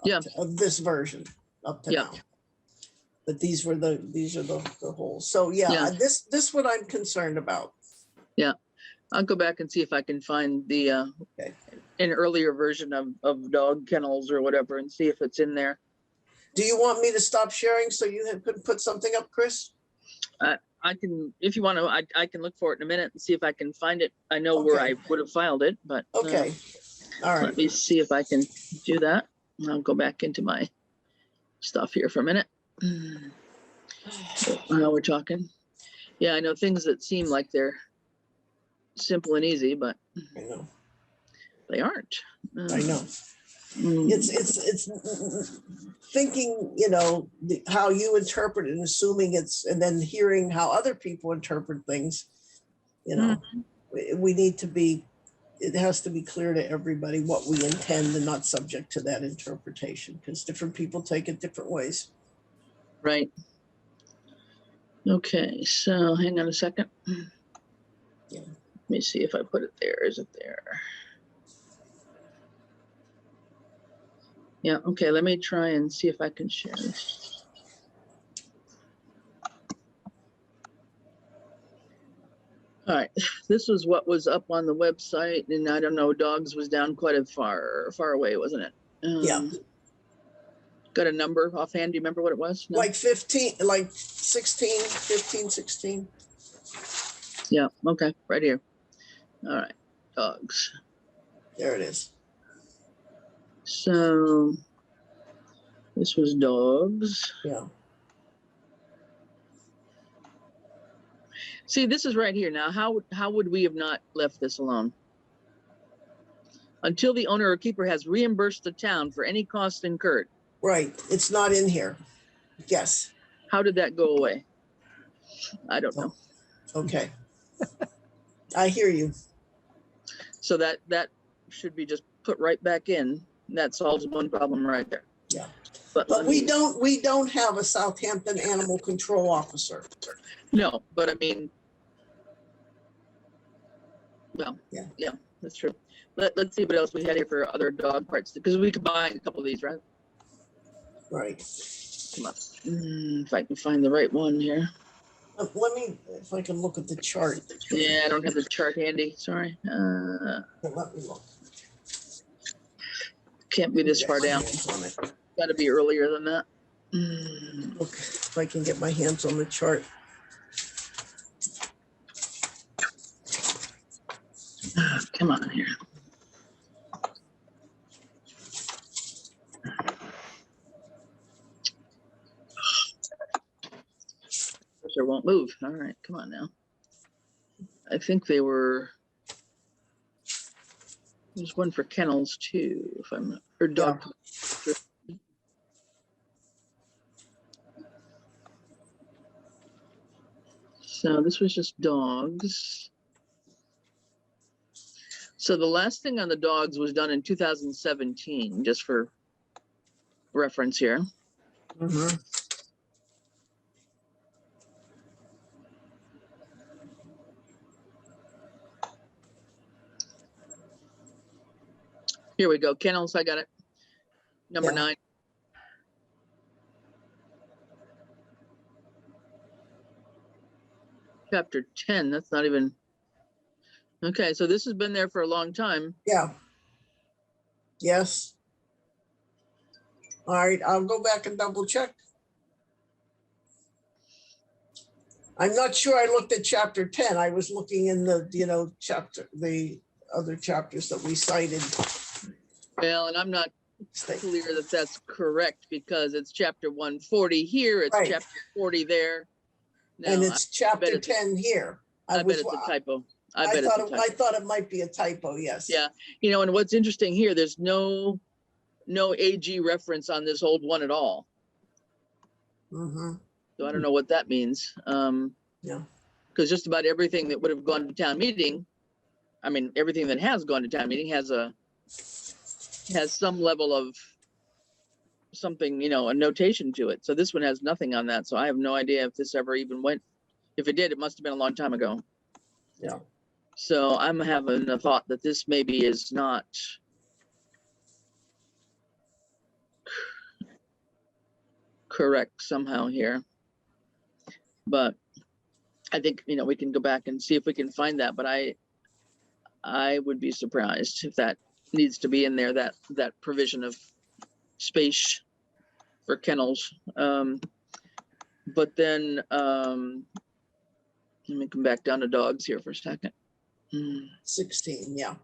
Yeah. Of this version up to Yeah. now. But these are the holes. So yeah, Yeah. this what I'm concerned about. I'll go back and see if I can find the Okay. an earlier version of dog kennels or whatever, and see if it's in there. Do you want me to stop sharing so you could put something up, Chris? I can, if you want to, I can look for it in a minute and see if I can find it. I know where I Okay. would have filed it, but Okay. All let right. me see if I can do that. I'll go back into my stuff here for a minute. While we're talking. Yeah, I know things that seem like they're simple and easy, but I know. they aren't. I know. Mm, It's thinking, how you interpret it and assuming and then hearing how other people interpret things. We need to be, it has to be clear to everybody what we intend and not subject to that interpretation because different people take it different ways. right. Okay, so hang on a second. Yeah. Let me see if I put it there. Is it there? Yeah, okay, let me try and see if I can share this. All right, this was what was up on the website, and I don't know, dogs was down quite a far away, wasn't it? Yeah. Got a number offhand? Do you remember what it was? No? Like 15, like 16, 15, 16. Yeah, okay, right here. All right, dogs. There it is. So this was dogs. Yeah. See, this is right here. Now, how would we have not left this alone? Until the owner or keeper has reimbursed the town for any costs incurred. Right. It's not in here. Yes. How did that go away? I don't know. Okay. I hear you. So that should be just put right back in. That solves one problem right there. Yeah. But But we don't have a Southampton animal control officer. No, but I mean, well, Yeah. that's true. Let's see what else we had here for other dog parts, because we combined a couple of these, right? Right. Come on. If I can find the right one here. Let me, if I can look at the chart. Yeah, I don't have the chart handy. Sorry. Let me look. Can't be this far down. On it. Got to be earlier than that. Look, if I can get my hands on the chart. Come on here. Cursor won't move. All right, come on now. I think they were. There's one for kennels too, if I'm not, or dog. So this was just dogs. So the last thing on the dogs was done in 2017, just for reference here. Mhm. Here we go. Kennels, I got it. Number Yeah. 9. Chapter 10, that's not even. Okay, so this has been there for a long time. Yeah. Yes. All right, I'll go back and double check. I'm not sure I looked at chapter 10. I was looking in the, the other chapters that we cited. Well, and I'm not State. clear that that's correct because it's chapter 140 here, it's Right. chapter 40 there. And No, it's chapter it's- 10 here. I bet was- it's a typo. I I bet it's a thought typo. I thought it might be a typo, yes. Yeah, and what's interesting here, there's no AG reference on this old one at all. Mm-hmm. So I don't know what that means. Yeah. Because just about everything that would have gone to town meeting, I mean, everything that has gone to town meeting has some level of something, a notation to it. So this one has nothing on that. So I have no idea if this ever even went. If it did, it must have been a long time ago. Yeah. So I'm having a thought that this maybe is not correct somehow here. But I think, we can go back and see if we can find that. But I would be surprised if that needs to be in there, that provision of space for kennels. But then let me come back down to dogs here for a second. 16, yeah.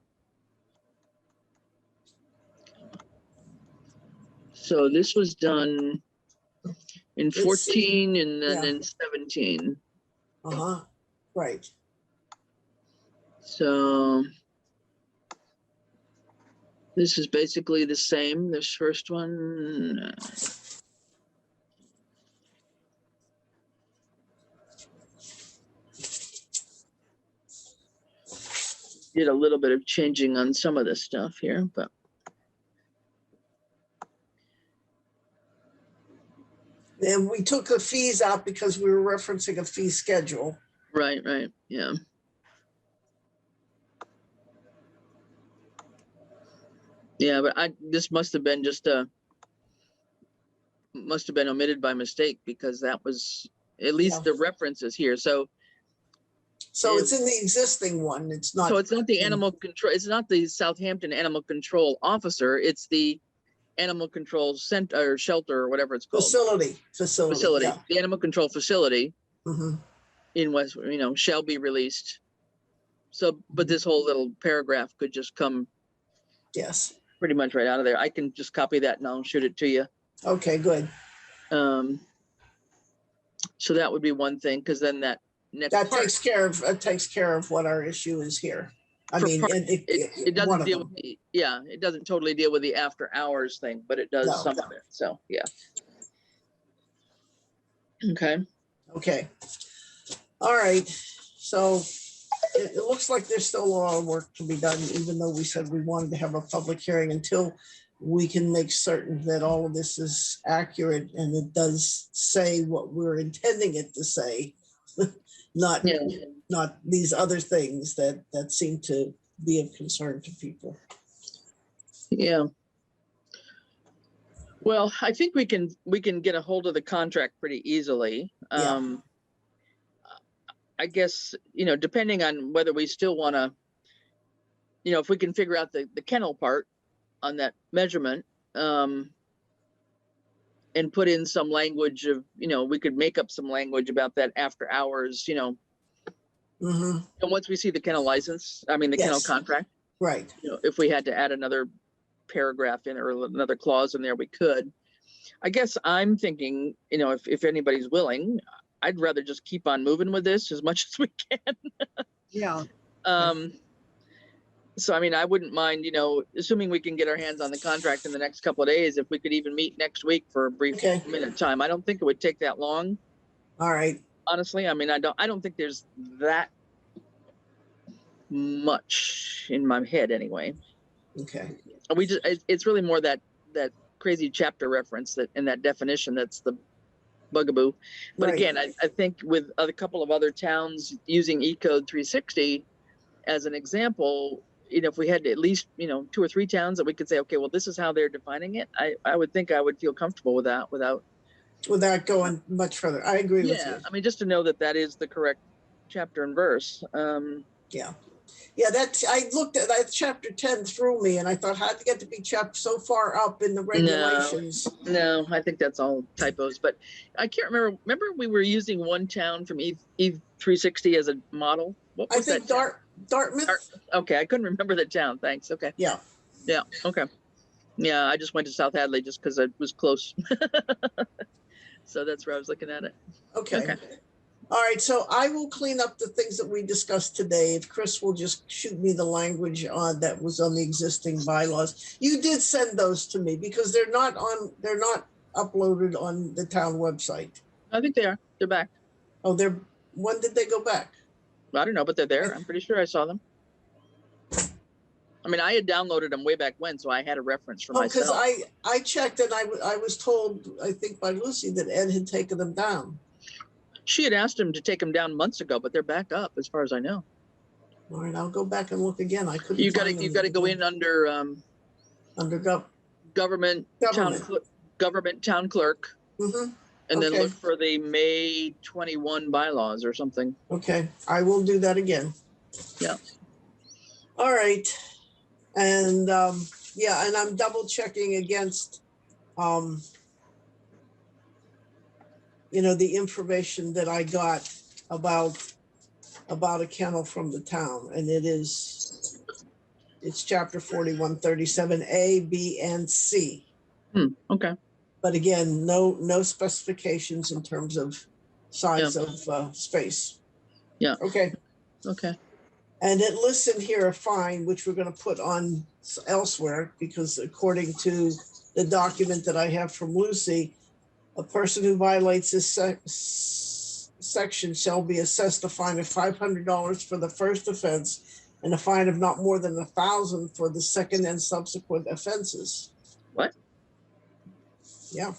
So this was done in It's- 14 and then yeah. in 17. Uh-huh. Right. So this is basically the same, this first one. Did a little bit of changing on some of this stuff here, but. And we took the fees out because we were referencing a fee schedule. Right, yeah. Yeah, but this must have been must have been omitted by mistake because that was, at least Yeah. the references here. So It's in the existing one. It's not. So it's not the animal control, it's not the Southampton animal control officer, it's the animal control center or shelter or whatever it's called. Facility. Yeah. The animal control facility Mhm. in West, shall be released. So, but this whole little paragraph could just come Yes. pretty much right out of there. I can just copy that and I'll shoot it to you. Okay, good. So that would be one thing, because then that next That part, takes care of what our issue is here. I For mean, part- it it one doesn't of deal them. with it doesn't totally deal with the after hours thing, but it does No. some of it. So, yeah. Okay. Okay. All right. So it looks like there's still a lot of work to be done, even though we said we wanted to have a public hearing until we can make certain that all of this is accurate and it does say what we're intending it to say, not Yeah. not these other things that seem to be of concern to people. Yeah. Well, I think we can get a hold of the contract pretty easily. Yeah. I guess, depending on whether we still want to, if we can figure out the kennel part on that measurement, and put in some language of, we could make up some language about that after hours, Mhm. and once we see the kennel license, the kennel Yes. contract, Right. if we had to add another paragraph in or another clause in there, we could. I guess I'm thinking, if anybody's willing, I'd rather just keep on moving with this as much as we can. Yeah, So, I wouldn't mind, assuming we can get our hands on the contract in the next couple of days, if we could even meet next week for a brief Okay. minute time. I don't think it would take that long, All right. honestly. I don't think there's that much in my head anyway. Okay, We just, it's really more that crazy chapter reference that in that definition, that's the bugaboo. But right. again, I think with a couple of other towns using E-code 360 as an example, if we had at least, 2 or 3 towns that we could say, okay, well, this is how they're defining it. I would think I would feel comfortable with that Without going much further. I agree with you. I mean, just to know that is the correct chapter and verse. Yeah. Yeah, I looked at that chapter 10 through me and I thought, how'd you get to be chapter so far up in the regulations? No, I think that's all typos, but I can't remember. Remember we were using one town from E360 as a model? What was I think that? Dartmouth. Okay, I couldn't remember the town. Thanks. Okay. Yeah. Yeah. Okay. Yeah, I just went to South Hadley just because it was close. So that's where I was looking at it. Okay. All right, so I will clean up the things that we discussed today. If Chris will just shoot me the language that was on the existing bylaws. You did send those to me because they're not uploaded on the town website. I think they are. They're back. Oh, when did they go back? I don't know, but they're there. I'm pretty sure I saw them. I mean, I had downloaded them way back when, so I had a reference for myself. Because I checked and I was told, I think by Lucy, that Ed had taken them down. She had asked him to take them down months ago, but they're back up as far as I know. All right, I'll go back and look again. I couldn't. You got to go in under government town clerk, and then look for the May 21 bylaws or something. Okay, I will do that again. Yeah. All right, and and I'm double checking against the information that I got about a kennel from the town, and it's chapter 4137A, B, and C. Okay. But again, no specifications in terms of size of space. Yeah. Okay. Okay. And it lists in here a fine, which we're going to put on elsewhere, because according to the document that I have from Lucy, a person who violates this section shall be assessed a fine of $500 for the first offense and a fine of not more than $1,000 for the second and subsequent offenses. What? Yeah.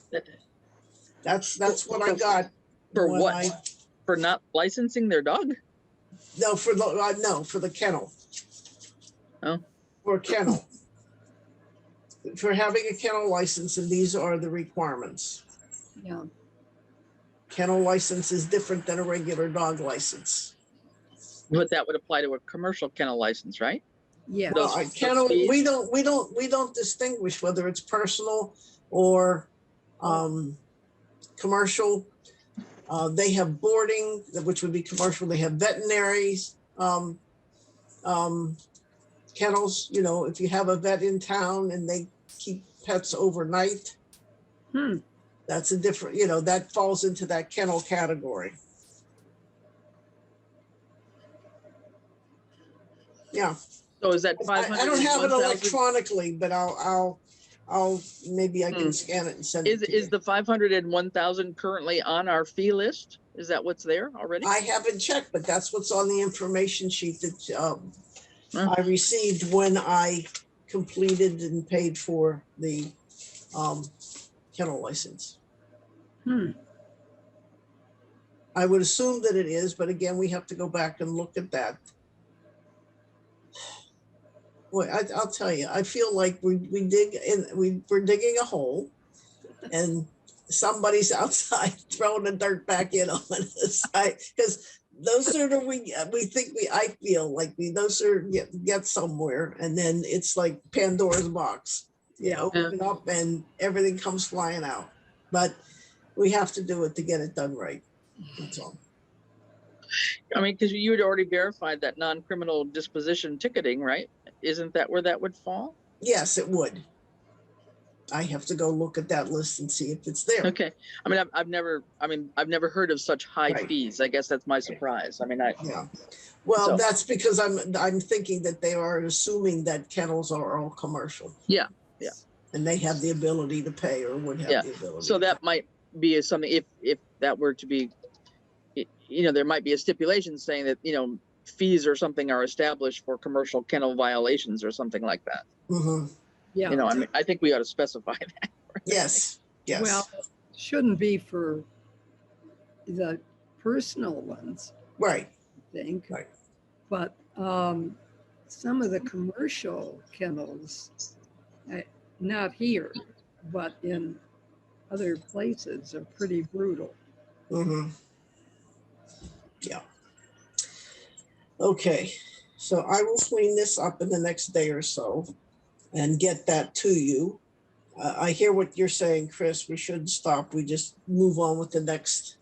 That's what I got. For what? For not licensing their dog? No, for the kennel. Oh. For kennel. For having a kennel license, and these are the requirements. Yeah. Kennel license is different than a regular dog license. But that would apply to a commercial kennel license, right? Yeah. Kennel, we don't distinguish whether it's personal or commercial. They have boarding, which would be commercial. They have veterinaries, kennels. If you have a vet in town and they keep pets overnight, that's a different. That falls into that kennel category. Yeah. So is that 500? I don't have it electronically, but I'll maybe I can scan it and send it to you. Is the 500 and 1,000 currently on our fee list? Is that what's there already? I haven't checked, but that's what's on the information sheet that I received when I completed and paid for the kennel license. I would assume that it is, but again, we have to go back and look at that. Boy, I'll tell you, I feel like we're digging a hole, and somebody's outside throwing the dirt back in on us. Because no sooner I feel like we no sooner get somewhere, and then it's like Pandora's box. Open it up and everything comes flying out. But we have to do it to get it done right. That's all. I mean, because you had already verified that non-criminal disposition ticketing, right? Isn't that where that would fall? Yes, it would. I have to go look at that list and see if it's there. Okay. I mean, I've never heard of such high fees. I guess that's my surprise. I mean, Well, that's because I'm thinking that they are assuming that kennels are all commercial. Yeah. And they have the ability to pay, or would have the ability. So that might be something, if that were to be, there might be a stipulation saying that, fees or something are established for commercial kennel violations or something like that. Mhm. Yeah. You know, I mean, I think we ought to specify that. Yes, yes. Well, it shouldn't be for the personal ones, Right, I think. right. But some of the commercial kennels, not here, but in other places, are pretty brutal. Mhm. Yeah. Okay, so I will clean this up in the next day or so and get that to you. I hear what you're saying, Chris. We shouldn't stop. We just move on with the next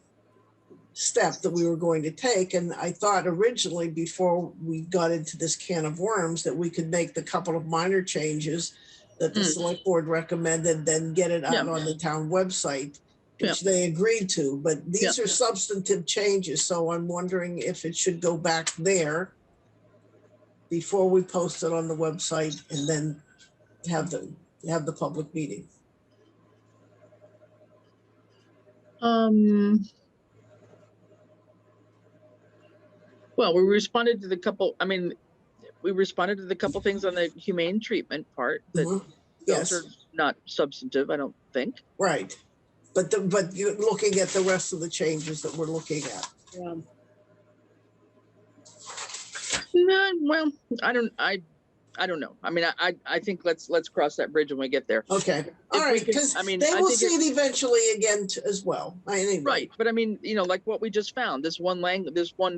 step that we were going to take. And I thought originally, before we got into this can of worms, that we could make the couple of minor changes that the select board recommended, then get it out on the town website, which they agreed to. But these are substantive changes. So I'm wondering if it should go back there before we post it on the website and then have the public meeting. Well, we responded to the couple, I mean, we responded to the couple things on the humane treatment part that Yes, those are not substantive, I don't think. right. But you're looking at the rest of the changes that we're looking at. No, well, I don't know. I mean, I think let's cross that bridge when we get there. Okay, all right, because I mean, they I will think see it eventually again as well. Anyway. Right, but I mean, you know, like what we just found, this one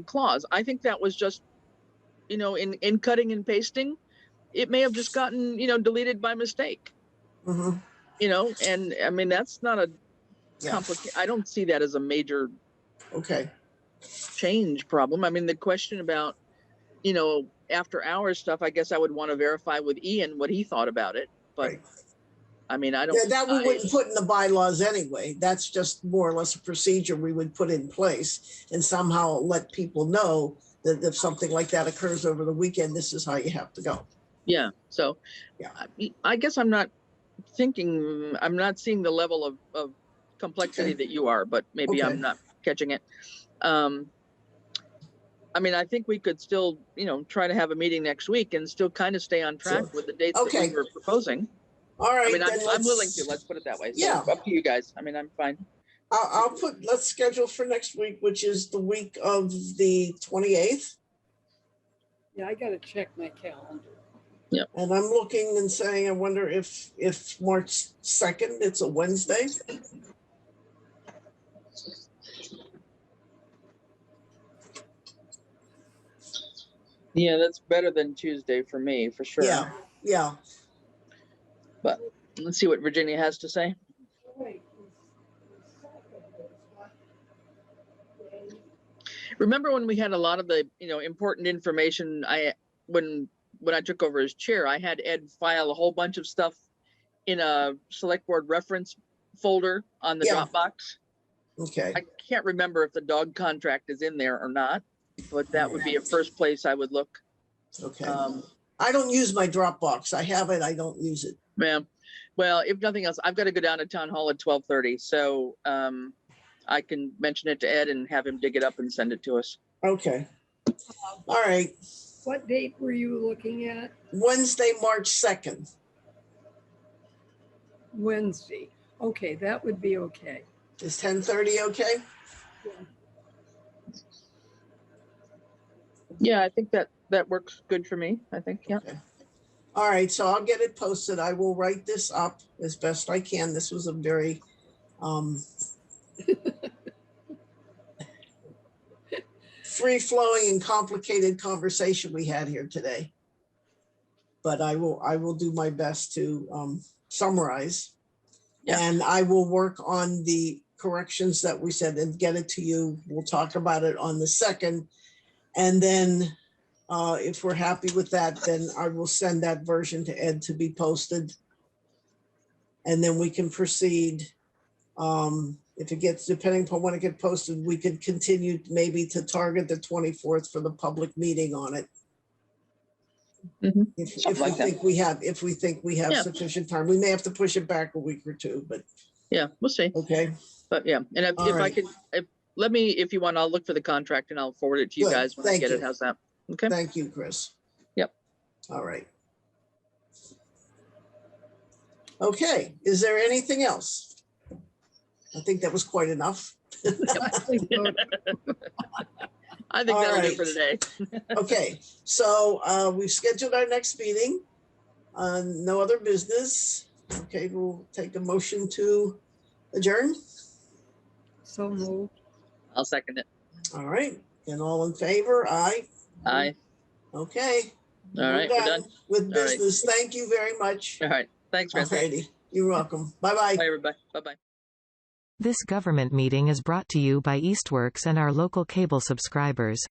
clause, I think that was just, you know, in cutting and pasting, it may have just gotten, you know, deleted by mistake. Mhm. You know, and I mean, that's not a Yeah. complicated, I don't see that as a major Okay. change problem. I mean, the question about, you know, after hours stuff, I guess I would want to verify with Ian what he thought about it. But Right. I mean, I don't. Yeah, that we wouldn't put in the bylaws anyway. That's just more or less a procedure we would put in place and somehow let people know that if something like that occurs over the weekend, this is how you have to go. Yeah. So Yeah. I guess I'm not seeing the level of complexity that you are, but maybe I'm not catching it. I mean, I think we could still, you know, try to have a meeting next week and still kind of stay on track with the dates that we were proposing. All right. I mean, I'm willing to, let's put it that way. So up to you guys. I mean, I'm fine. Let's schedule for next week, which is the week of the 28th. Yeah, I got to check my calendar. Yeah. And I'm looking and saying, I wonder if March 2nd, it's a Wednesday. Yeah, that's better than Tuesday for me, for sure. Yeah, yeah. But let's see what Virginia has to say. Remember when we had a lot of the, you know, important information, when I took over as chair, I had Ed file a whole bunch of stuff in a select board reference folder on the Dropbox. Okay. I can't remember if the dog contract is in there or not, but that would be a first place I would look. Okay. I don't use my Dropbox. I have it. I don't use it. Yeah. Well, if nothing else, I've got to go down to town hall at 12:30. So I can mention it to Ed and have him dig it up and send it to us. Okay. All right. What date were you looking at? Wednesday, March 2nd. Wednesday. Okay, that would be okay. Is 10:30 okay? Yeah, I think that works good for me. I think, yeah. Okay. All right, so I'll get it posted. I will write this up as best I can. This was a very free-flowing and complicated conversation we had here today. But I will do my best to summarize. Yeah. And I will work on the corrections that we said and get it to you. We'll talk about it on the 2nd. And then if we're happy with that, then I will send that version to Ed to be posted. And then we can proceed. If it gets, depending upon when it gets posted, we could continue maybe to target the 24th for the public meeting on it. Mm-hmm. If we think we have sufficient time, we may have to push it back a week or two, but yeah, we'll see. Okay. But yeah, and if I could, let me, if you want, I'll look for the contract and I'll forward it to you guys when I get it. How's that? Okay. Thank you, Chris. Yep. All right. Okay, is there anything else? I think that was quite enough. I think that'll do for right. today. Okay, so we've scheduled our next meeting. No other business. Okay, we'll take a motion to adjourn. So moved. I'll second it. All right, and all in favor? Aye. Aye. Okay. All right, we're done. with All right. business. Thank you very much. All right. Thanks, All Randy. righty. You're welcome. Bye-bye. Bye, everybody. Bye-bye. This government meeting is brought to you by Eastworks and our local cable subscribers.